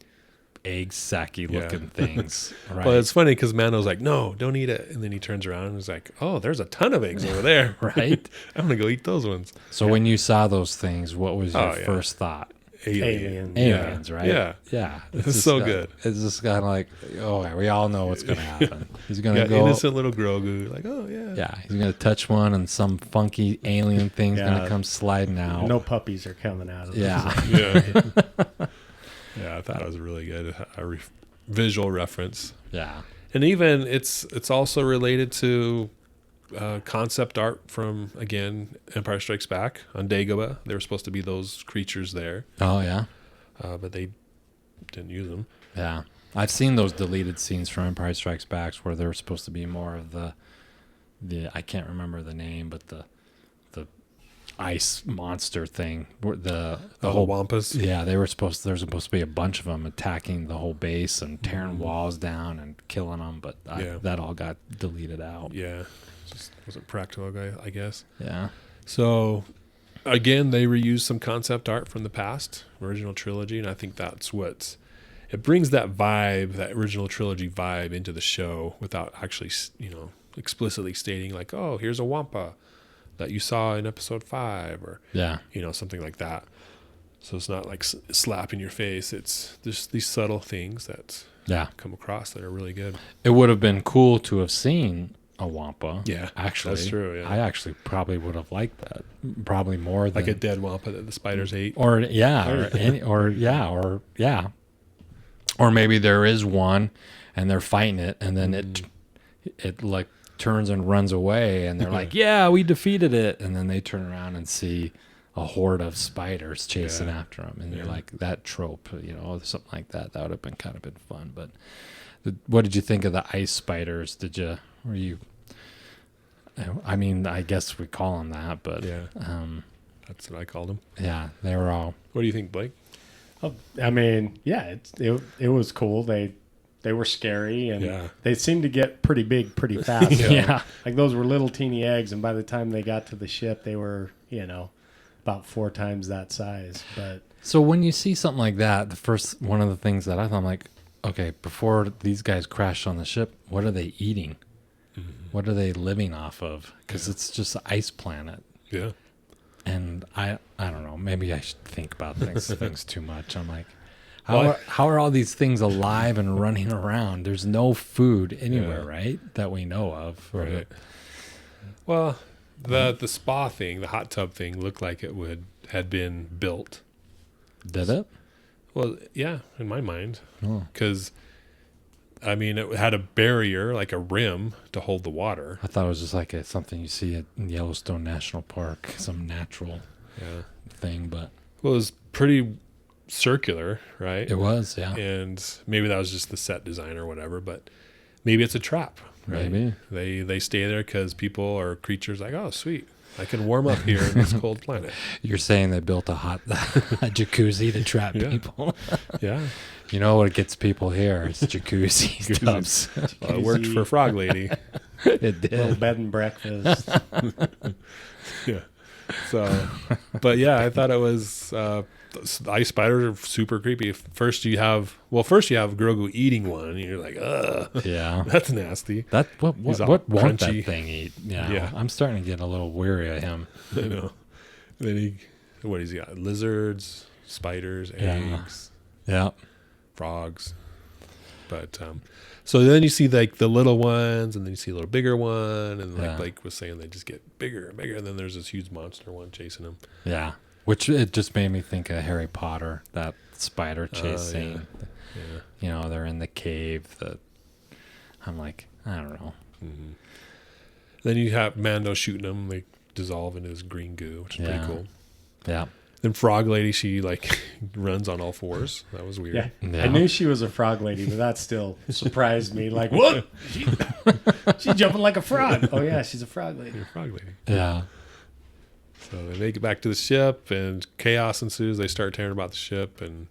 Speaker 3: egg sacky looking things. Right?
Speaker 1: Well, it's funny because Mando's like, "No, don't eat it," and then he turns around and he's like, "Oh, there's a ton of eggs over there.
Speaker 3: Right.
Speaker 1: I'm gonna go eat those ones."
Speaker 3: So when you saw those things, what was your
Speaker 1: Oh, yeah.
Speaker 3: first thought?
Speaker 2: Alien.
Speaker 3: Aliens, right?
Speaker 1: Yeah.
Speaker 3: Yeah.
Speaker 1: It's
Speaker 3: just
Speaker 1: so
Speaker 3: got-
Speaker 1: good.
Speaker 3: It's just kind of like, oh, yeah, we all know what's going to happen. He's going
Speaker 1: Yeah,
Speaker 3: to go.
Speaker 1: innocent little Grogu, like, "Oh yeah,
Speaker 3: Yeah, he's going to touch one, and some funky alien thing's going
Speaker 2: Yeah.
Speaker 3: to come sliding out.
Speaker 2: no puppies are coming out of
Speaker 3: Yeah.
Speaker 2: this.
Speaker 1: yeah." Yeah, I thought it was really good. Visual reference.
Speaker 3: Yeah.
Speaker 1: And even it's also related to concept art from, again, Empire Strikes Back on Dagobah. There were supposed to be those creatures there,
Speaker 3: Oh, yeah.
Speaker 1: but they didn't use them.
Speaker 3: Yeah. I've seen those deleted scenes from Empire Strikes Back where there was supposed to be more of the I can't remember the name, but the ice monster thing. The whole
Speaker 1: Wampas.
Speaker 3: Yeah, there's supposed to be a bunch of them attacking the whole base and tearing walls down and killing them, but
Speaker 1: Yeah.
Speaker 3: that all got deleted out.
Speaker 1: Yeah, just wasn't practical, I guess.
Speaker 3: Yeah.
Speaker 1: So, again, they reused some concept art from the past, original trilogy, and I think that's what it brings that vibe, that original trilogy vibe into the show without actually, explicitly stating like, "Oh, here's a Wampa that you saw in episode 5," or
Speaker 3: Yeah.
Speaker 1: something like that. So it's not like slap in your face. It's just these subtle things that
Speaker 3: Yeah.
Speaker 1: come across that are really good.
Speaker 3: It would have been cool to have seen a Wampa.
Speaker 1: Yeah,
Speaker 3: Actually.
Speaker 1: that's true, yeah.
Speaker 3: I actually probably would have liked that. Probably more than
Speaker 1: Like a dead Wampa that the spiders ate.
Speaker 3: or maybe there is one and they're fighting it, and then it like turns and runs away, and they're like, "Yeah, we defeated it," and then they turn around and see a horde of spiders chasing after them, and you're like, that trope, something like that. That would have been kind of been fun. But what did you think of the ice spiders? Were you? I mean, I guess we call them that, but
Speaker 1: Yeah, that's what I called them.
Speaker 3: yeah, they were all.
Speaker 1: What do you think, Blake?
Speaker 2: I mean, yeah, it was cool. They were scary, and
Speaker 1: Yeah.
Speaker 2: they seemed to get pretty big pretty fast.
Speaker 3: Yeah.
Speaker 2: Like those were little teeny eggs, and by the time they got to the ship, they were, about 4 times that size. But
Speaker 3: So when you see something like that, one of the things that I thought, I'm like, okay, before these guys crashed on the ship, what are they eating? What are they living off of? Because it's just an ice planet.
Speaker 1: Yeah.
Speaker 3: And I don't know, maybe I should think about things too much. I'm like,
Speaker 1: Well,
Speaker 3: how are all these things alive and running around? There's no food anywhere,
Speaker 1: Yeah.
Speaker 3: right? That we know of.
Speaker 1: Right. Well, the spa thing, the hot tub thing, looked like it had been built.
Speaker 3: Did it?
Speaker 1: Well, yeah, in my mind,
Speaker 3: Oh.
Speaker 1: because it had a barrier, like a rim, to hold the water.
Speaker 3: I thought it was just like something you see at Yellowstone National Park, some natural. thing, but
Speaker 1: Well, it was pretty circular, right?
Speaker 3: it was, yeah.
Speaker 1: And maybe that was just the set design or whatever, but maybe it's a trap. Right?
Speaker 3: Maybe.
Speaker 1: They stay there because people or creatures like, oh, sweet, I can warm up here in this cold planet.
Speaker 3: You're saying they built a jacuzzi to trap
Speaker 1: Yeah.
Speaker 3: people.
Speaker 1: Yeah.
Speaker 3: You know what gets people here? It's jacuzzi tubs.
Speaker 1: Well, it worked for Frog Lady.
Speaker 3: It
Speaker 2: Little
Speaker 3: did.
Speaker 2: bed and breakfast.
Speaker 1: Yeah. So, but yeah, I thought it was the ice spiders are super creepy. First you have Grogu eating one, and you're like, ugh,
Speaker 3: Yeah.
Speaker 1: that's nasty.
Speaker 3: That
Speaker 1: He's all
Speaker 3: what won't
Speaker 1: crunchy.
Speaker 3: that thing eat?
Speaker 1: Yeah.
Speaker 3: I'm starting to get a little weary of him.
Speaker 1: I know. Then what has he got? Lizards, spiders, eggs,
Speaker 3: Yeah.
Speaker 1: frogs. But so then you see like the little ones, and then you see a little bigger one, and like
Speaker 3: Yeah.
Speaker 1: Blake was saying, they just get bigger and bigger, and then there's this huge monster one chasing them.
Speaker 3: Yeah. Which it just made me think of Harry Potter, that spider chase
Speaker 1: Oh,
Speaker 3: scene.
Speaker 1: Yeah.
Speaker 3: You know, they're in the cave. I'm like, I don't know.
Speaker 1: Mm-hmm. Then you have Mando shooting them, they dissolve into this green goo, which is
Speaker 3: Yeah.
Speaker 1: pretty cool.
Speaker 3: Yeah.
Speaker 1: Then Frog Lady, she like runs on all fours. That was weird.
Speaker 2: Yeah.
Speaker 3: Yeah.
Speaker 2: I knew she was a frog lady, but that still surprised me. Like, what? She's jumping like a frog. Oh, yeah, she's a frog lady.
Speaker 1: You're a Frog Lady.
Speaker 3: Yeah.
Speaker 1: So they make it back to the ship, and chaos ensues. They start tearing about the ship, and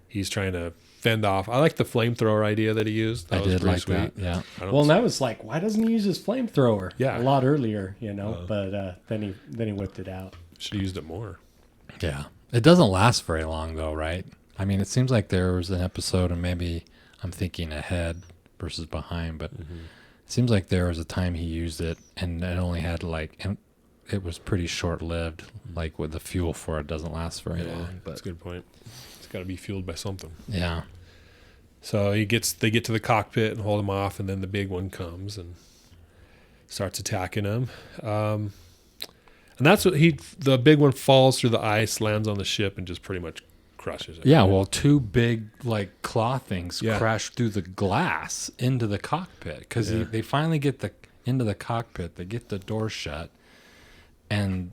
Speaker 1: he's trying to fend off. I like the flamethrower idea that he used. That
Speaker 3: I
Speaker 1: was
Speaker 3: did
Speaker 1: pretty
Speaker 3: like
Speaker 1: sweet.
Speaker 3: that. Yeah.
Speaker 1: I don't
Speaker 2: Well, and I was like, why doesn't he use his flamethrower?
Speaker 1: Yeah.
Speaker 2: A lot earlier, you know, but then he whipped it out.
Speaker 1: should have used it more.
Speaker 3: Yeah. It doesn't last very long, though, right? I mean, it seems like there was an episode, and maybe I'm thinking ahead versus behind, but it seems like there was a time he used it, and it only had and it was pretty short lived. Like with the fuel for it doesn't last very long.
Speaker 1: That's
Speaker 3: But
Speaker 1: a good point. It's got to be fueled by something.
Speaker 3: yeah.
Speaker 1: So they get to the cockpit and hold him off, and then the big one comes and starts attacking him. And that's what the big one falls through the ice, lands on the ship, and just pretty much crushes it.
Speaker 3: Yeah, well, two big like claw things
Speaker 1: Yeah.
Speaker 3: crash through the glass into the cockpit because
Speaker 1: Yeah.
Speaker 3: they finally get into the cockpit. They get the door shut, and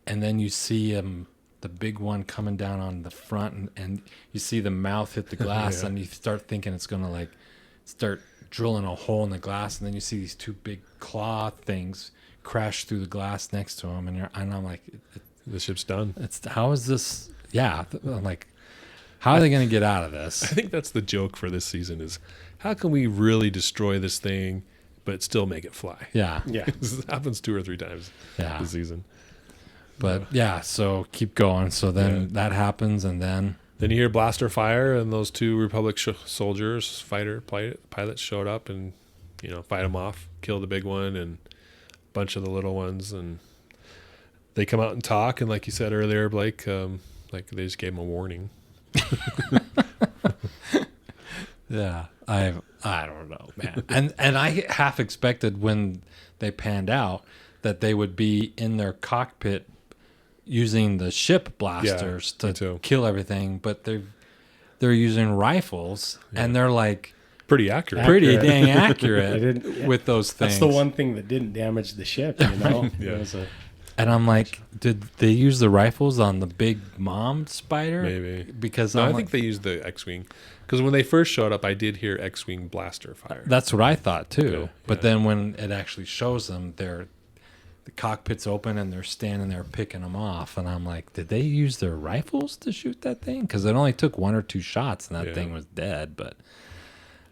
Speaker 3: then you see the big one coming down on the front, and you see the mouth hit the glass,
Speaker 1: Yeah.
Speaker 3: and you start thinking it's gonna like start drilling a hole in the glass, and then you see these two big claw things crash through the glass next to him, and I'm like,
Speaker 1: The ship's done.
Speaker 3: how is this? Yeah, I'm like, how are they going to get out of
Speaker 1: I
Speaker 3: this?
Speaker 1: think that's the joke for this season is how can we really destroy this thing but still make it fly?
Speaker 3: Yeah,
Speaker 2: Yeah.
Speaker 1: This happens 2 or 3 times
Speaker 3: yeah,
Speaker 1: this season.
Speaker 3: but yeah. So keep going. So then that happens, and then
Speaker 1: Then you hear blaster fire, and those 2 Republic soldiers, pilots showed up and, fight them off, kill the big one and a bunch of the little ones. And they come out and talk. And like you said earlier, Blake, like they just gave them a warning.
Speaker 3: yeah, I don't know, man. and I half expected when they panned out that they would be in their cockpit using the ship blasters
Speaker 1: me
Speaker 3: to
Speaker 1: too.
Speaker 3: kill everything, but they're using rifles, and they're like
Speaker 1: Pretty accurate.
Speaker 3: pretty
Speaker 2: Accurate.
Speaker 3: dang
Speaker 2: They
Speaker 3: accurate
Speaker 2: didn't-
Speaker 3: with those things.
Speaker 2: That's the one thing that didn't damage the ship, you know?
Speaker 1: Yeah.
Speaker 2: It was
Speaker 3: And I'm like, did they use the rifles on the big mom spider?
Speaker 1: Maybe.
Speaker 3: Because
Speaker 1: No,
Speaker 3: I'm
Speaker 1: I
Speaker 3: like,
Speaker 1: think they used the X-Wing. Because when they first showed up, I did hear X-Wing blaster fire.
Speaker 3: that's what I thought too.
Speaker 1: Okay,
Speaker 3: But
Speaker 1: yeah.
Speaker 3: then when it actually shows them, the cockpit's open and they're standing there picking them off, and I'm like, did they use their rifles to shoot that thing? Because it only took 1 or 2 shots and that
Speaker 1: Yeah.
Speaker 3: thing was dead. But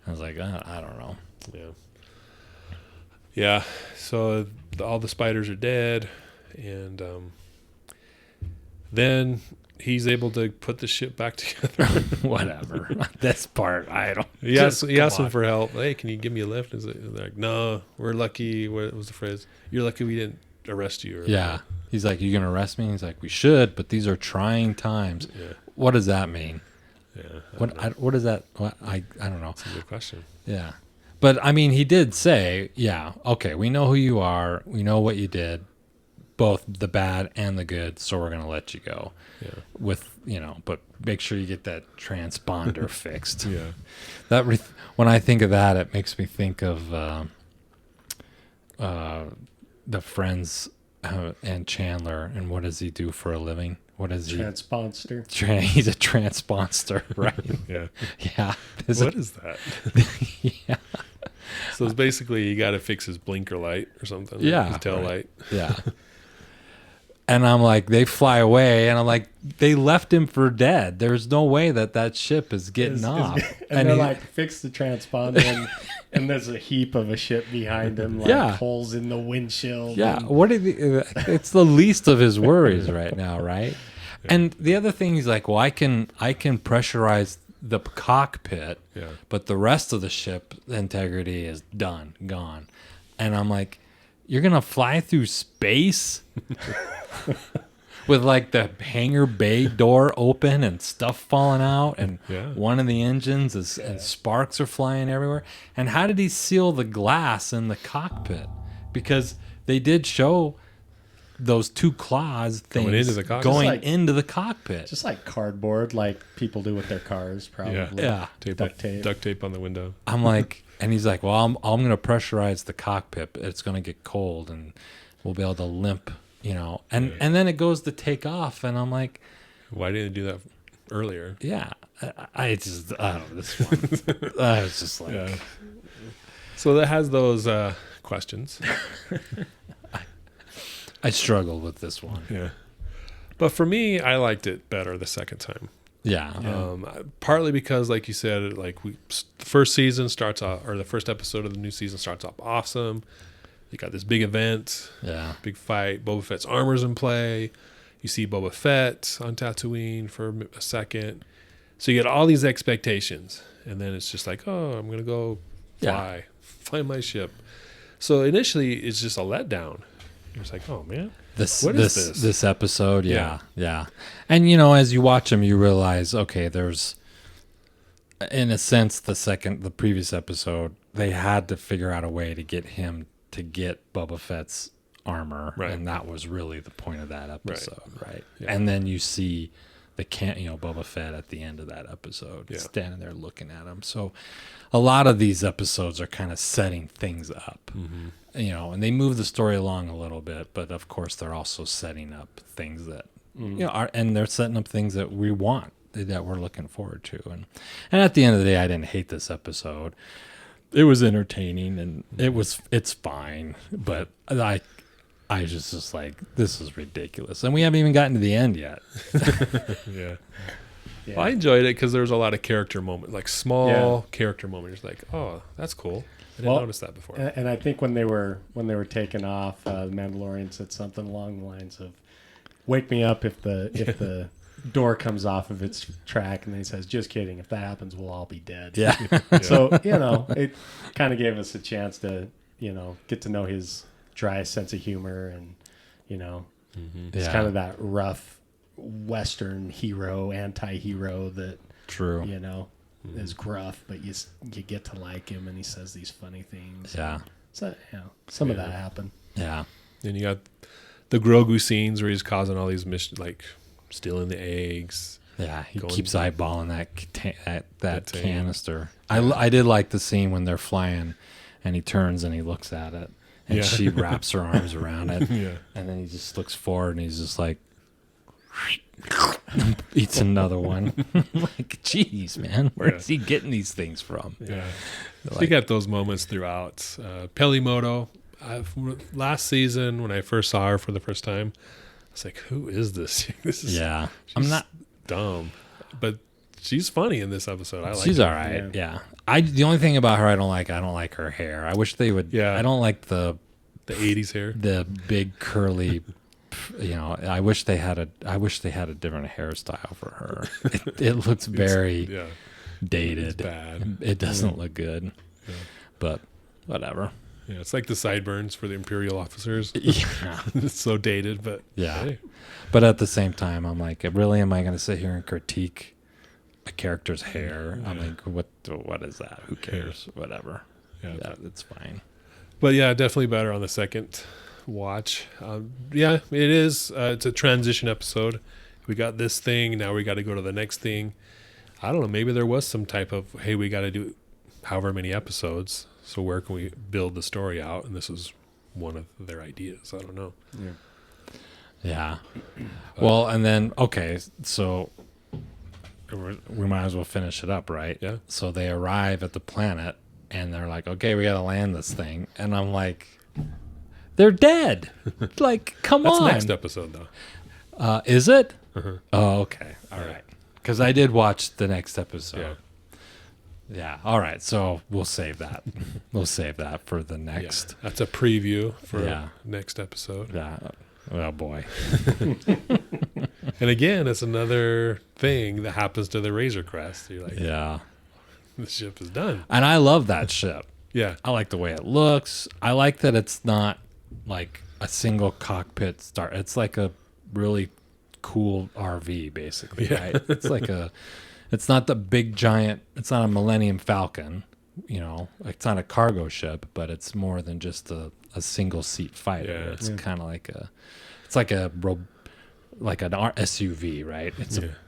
Speaker 3: I was like, I don't know.
Speaker 1: Yeah. Yeah. So all the spiders are dead, and then he's able to put the ship back together.
Speaker 3: Whatever. This part, I don't.
Speaker 1: he asked
Speaker 3: come
Speaker 1: him
Speaker 3: on.
Speaker 1: for help. Hey, can you give me a lift? Is it they're like, no, we're lucky. What was the phrase? You're lucky we didn't arrest you. Or
Speaker 3: Yeah. He's like, you gonna arrest me? He's like, we should, but these are trying times.
Speaker 1: Yeah.
Speaker 3: What does that mean?
Speaker 1: Yeah.
Speaker 3: What is that? I don't know.
Speaker 1: That's a good question.
Speaker 3: Yeah. But I mean, he did say, yeah, okay, we know who you are. We know what you did, both the bad and the good. So we're going to let you go
Speaker 1: Yeah.
Speaker 3: with, but make sure you get that transponder fixed.
Speaker 1: Yeah.
Speaker 3: When I think of that, it makes me think of the Friends and Chandler, and what does he do for a living? What is he?
Speaker 2: Transponster.
Speaker 3: He's a transponster, right?
Speaker 1: Yeah.
Speaker 3: Yeah.
Speaker 1: What is that?
Speaker 3: Yeah.
Speaker 1: So it's basically you got to fix his blinker light or something.
Speaker 3: Yeah,
Speaker 1: His tail
Speaker 3: right.
Speaker 1: light.
Speaker 3: Yeah. And I'm like, they fly away, and I'm like, they left him for dead. There's no way that ship is getting off.
Speaker 2: And they're like, fix the transponder, and there's a heap of a ship behind him, like
Speaker 3: Yeah.
Speaker 2: holes in the windshield.
Speaker 3: yeah,
Speaker 2: and-
Speaker 3: what did it's the least of his worries right now, right? And the other thing, he's like, well, I can pressurize the cockpit,
Speaker 1: Yeah.
Speaker 3: but the rest of the ship integrity is gone. And I'm like, you're gonna fly through space with like the hangar bay door open and stuff falling out, and
Speaker 1: Yeah.
Speaker 3: one of the engines is and sparks are flying everywhere. And how did he seal the glass in the cockpit? Because they did show those two claws things
Speaker 1: Going into the cockpit.
Speaker 3: going
Speaker 2: Just like-
Speaker 3: into the cockpit.
Speaker 2: Just like cardboard, like people do with their cars, probably.
Speaker 3: Yeah.
Speaker 2: Duct tape.
Speaker 1: Duct tape on the window.
Speaker 3: I'm like, and he's like, well, I'm going to pressurize the cockpit. It's going to get cold, and we'll be able to limp, And then it goes to take off, and I'm like,
Speaker 1: Why didn't they do that earlier?
Speaker 3: yeah. I don't know, this one. I was just like,
Speaker 1: Yeah. So that has those questions.
Speaker 3: I struggled with this one.
Speaker 1: Yeah. But for me, I liked it better the second time.
Speaker 3: Yeah.
Speaker 1: Partly because, like you said, the first season starts off, or the first episode of the new season starts off awesome. You got this big event,
Speaker 3: Yeah.
Speaker 1: big fight. Boba Fett's armor's in play. You see Boba Fett on Tatooine for a second. So you get all these expectations, and then it's just like, oh, I'm gonna go fly my ship. So initially, it's just a letdown. You're just like, oh man, what is this?
Speaker 3: This episode, yeah. And as you watch them, you realize, okay, there's, in a sense, the previous episode, they had to figure out a way to get him to get Boba Fett's armor,
Speaker 1: Right.
Speaker 3: and that was really the point of that episode, right?
Speaker 1: Yeah.
Speaker 3: And then you see Boba Fett at the end of that episode,
Speaker 1: Yeah.
Speaker 3: standing there looking at him. So a lot of these episodes are kind of setting things up.
Speaker 1: Mm-hmm.
Speaker 3: And they move the story along a little bit, but of course they're also setting up things that and they're setting up things that we want, that we're looking forward to. And at the end of the day, I didn't hate this episode. It was entertaining, and it's fine, but I just like, this is ridiculous, and we haven't even gotten to the end yet.
Speaker 1: Yeah.
Speaker 2: Yeah.
Speaker 1: Well, I enjoyed it because there was a lot of character moments, like small character moments. Like, oh, that's cool. I didn't notice that before.
Speaker 2: And I think when they were taking off, the Mandalorian said something along the lines of, "Wake me up if the door comes off of its track," and then he says, "Just kidding. If that happens, we'll all be dead."
Speaker 3: Yeah.
Speaker 2: So it kind of gave us a chance to get to know his dry sense of humor, and it's kind of that rough Western hero, anti-hero that
Speaker 3: True.
Speaker 2: is gruff, but you get to like him, and he says these funny things.
Speaker 3: Yeah.
Speaker 2: So some of that happened.
Speaker 3: Yeah.
Speaker 1: Then you got the Grogu scenes where he's causing all these like stealing the eggs.
Speaker 3: Yeah, he
Speaker 1: Going-
Speaker 3: keeps eyeballing that
Speaker 1: thing.
Speaker 3: canister. I did like the scene when they're flying, and he turns and he looks at it, and
Speaker 1: Yeah.
Speaker 3: she wraps her arms around it,
Speaker 1: Yeah.
Speaker 3: and then he just looks forward and he's just like, eats another one. Like, geez, man, where's he getting these things from?
Speaker 1: Yeah. So
Speaker 3: Like-
Speaker 1: you got those moments throughout. Pelimoto, last season when I first saw her for the first time, I was like, who is this? This is
Speaker 3: Yeah,
Speaker 1: she's
Speaker 3: I'm not.
Speaker 1: dumb. But she's funny in this episode. I like
Speaker 3: She's
Speaker 1: her.
Speaker 3: all right. Yeah. The only thing about her I don't like her hair. I wish they would.
Speaker 1: Yeah.
Speaker 3: I don't like the
Speaker 1: 80s hair.
Speaker 3: big curly. I wish they had a different hairstyle for her. It looks very
Speaker 1: Yeah.
Speaker 3: dated.
Speaker 1: It's bad.
Speaker 3: It doesn't look good.
Speaker 1: Yeah.
Speaker 3: But whatever.
Speaker 1: Yeah, it's like the sideburns for the Imperial officers.
Speaker 3: Yeah.
Speaker 1: It's so dated, but
Speaker 3: Yeah.
Speaker 1: hey.
Speaker 3: But at the same time, I'm like, really, am I going to sit here and critique a character's hair? I'm like, what is that? Who cares? Whatever.
Speaker 1: Yeah.
Speaker 3: Yeah, it's fine.
Speaker 1: But yeah, definitely better on the second watch. Yeah, it is. It's a transition episode. We got this thing. Now we got to go to the next thing. I don't know. Maybe there was some type of, hey, we got to do however many episodes. So where can we build the story out? And this is one of their ideas. I don't know.
Speaker 2: Yeah.
Speaker 3: Yeah. Well, and then okay, so we might as well finish it up, right?
Speaker 1: Yeah.
Speaker 3: So they arrive at the planet, and they're like, "Okay, we got to land this thing," and I'm like, "They're dead!" Like, come
Speaker 1: That's
Speaker 3: on.
Speaker 1: next episode, though.
Speaker 3: Is it?
Speaker 1: Uh-huh.
Speaker 3: Oh, okay. All right. Because I did watch the next episode. Yeah. All right. So we'll save that. We'll save that for the next.
Speaker 1: Yeah. That's a preview for
Speaker 3: Yeah.
Speaker 1: next episode.
Speaker 3: Yeah. Oh boy.
Speaker 1: And again, it's another thing that happens to the Razor Crest. You're like,
Speaker 3: Yeah.
Speaker 1: the ship is done.
Speaker 3: And I love that ship.
Speaker 1: Yeah.
Speaker 3: I like the way it looks. I like that it's not like a single cockpit start. It's like a really cool RV, basically.
Speaker 1: Yeah.
Speaker 3: Right? It's not the big giant. It's not a Millennium Falcon. You know, it's not a cargo ship, but it's more than just a single seat fighter.
Speaker 1: Yeah.
Speaker 3: It's kind of like an SUV, right?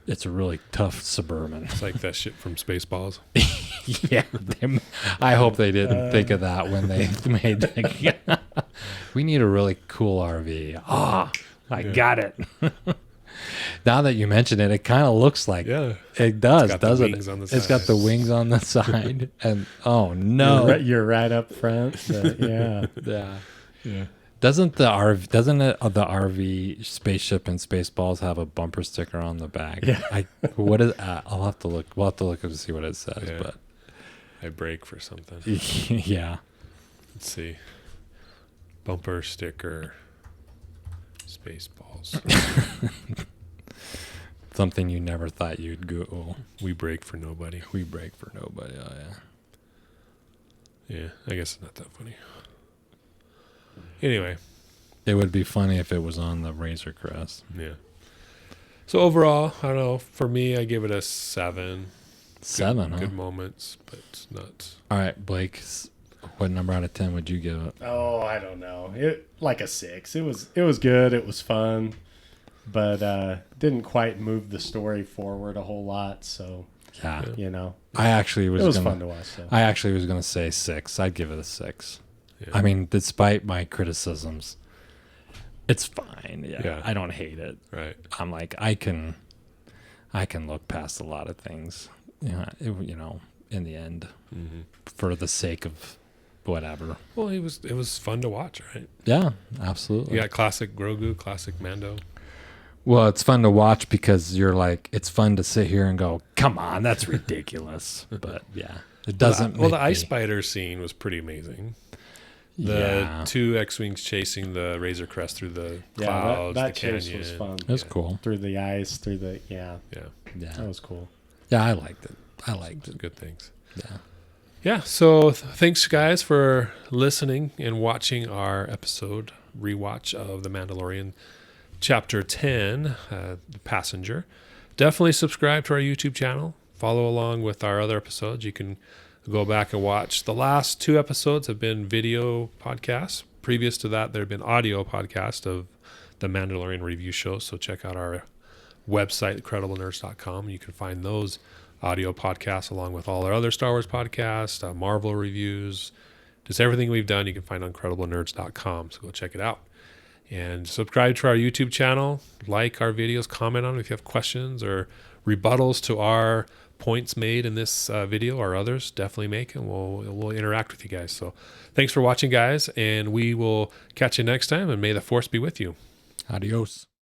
Speaker 3: It's a really tough Suburban.
Speaker 1: It's like that shit from Spaceballs.
Speaker 3: Yeah, I hope they didn't think of that when they made. We need a really cool RV. I got it. Now that you mention it, it kind of looks like it does,
Speaker 1: got the
Speaker 3: doesn't
Speaker 1: wings on the
Speaker 3: it? It's got the
Speaker 1: side.
Speaker 3: wings on the side, and oh no,
Speaker 2: You're right up front. Yeah.
Speaker 3: yeah. Doesn't the RV spaceship and Spaceballs have a bumper sticker on the back?
Speaker 2: Yeah.
Speaker 3: What is? I'll have to look. We'll have to look to see what it says.
Speaker 1: Yeah.
Speaker 3: But
Speaker 1: I break for something.
Speaker 3: yeah,
Speaker 1: Let's see. Bumper sticker. Spaceballs.
Speaker 3: something you never thought you'd Google.
Speaker 1: We break for nobody.
Speaker 3: We break for nobody. Oh yeah.
Speaker 1: Yeah, I guess it's not that funny. Anyway,
Speaker 3: It would be funny if it was on the Razor Crest.
Speaker 1: yeah. So overall, I don't know. For me, I give it a 7.
Speaker 3: 7, huh?
Speaker 1: Good moments, but it's not.
Speaker 3: All right, Blake. What number out of 10 would you give it?
Speaker 2: Oh, I don't know. It like a 6. It was good. It was fun, but didn't quite move the story forward a whole lot. So
Speaker 3: Yeah.
Speaker 2: you know,
Speaker 3: I actually
Speaker 2: it
Speaker 3: was
Speaker 2: was
Speaker 3: gonna,
Speaker 2: fun to watch. So.
Speaker 3: I actually was going to say 6. I'd give it a 6.
Speaker 1: Yeah.
Speaker 3: I mean, despite my criticisms, it's fine. Yeah.
Speaker 1: Yeah.
Speaker 3: I don't hate it.
Speaker 1: Right.
Speaker 3: I'm like, I can look past a lot of things. You know, in the end,
Speaker 1: Mm-hmm.
Speaker 3: for the sake of whatever.
Speaker 1: Well, it was fun to watch, right?
Speaker 3: Yeah, absolutely.
Speaker 1: You got classic Grogu, classic Mando.
Speaker 3: Well, it's fun to watch because you're like, it's fun to sit here and go, come on, that's ridiculous. But yeah, it doesn't.
Speaker 1: Well, the
Speaker 3: make
Speaker 1: ice
Speaker 3: me-
Speaker 1: spider scene was pretty amazing. The
Speaker 3: Yeah,
Speaker 1: 2 X-wings chasing the Razor Crest through the
Speaker 2: Yeah,
Speaker 1: clouds,
Speaker 2: that
Speaker 1: the
Speaker 2: chase
Speaker 1: canyon.
Speaker 2: was fun.
Speaker 3: that's cool.
Speaker 2: Through the ice,
Speaker 1: Yeah,
Speaker 2: that
Speaker 3: Yeah,
Speaker 2: was cool.
Speaker 3: yeah, I liked it. I liked
Speaker 1: some
Speaker 3: it.
Speaker 1: good things.
Speaker 3: Yeah.
Speaker 1: Yeah, so thanks guys for listening and watching our episode rewatch of The Mandalorian Chapter 10, The Passenger. Definitely subscribe to our YouTube channel. Follow along with our other episodes. You can go back and watch. The last 2 episodes have been video podcasts. Previous to that, there have been audio podcasts of The Mandalorian review show. So check out our website, crediblenerds.com. You can find those audio podcasts along with all our other Star Wars podcasts, Marvel reviews, just everything we've done you can find on crediblenerds.com. So go check it out. And subscribe to our YouTube channel, like our videos, comment on them if you have questions or rebuttals to our points made in this video or others. Definitely make, and we'll interact with you guys. So thanks for watching, guys, and we will catch you next time, and may the Force be with you.
Speaker 3: Adios.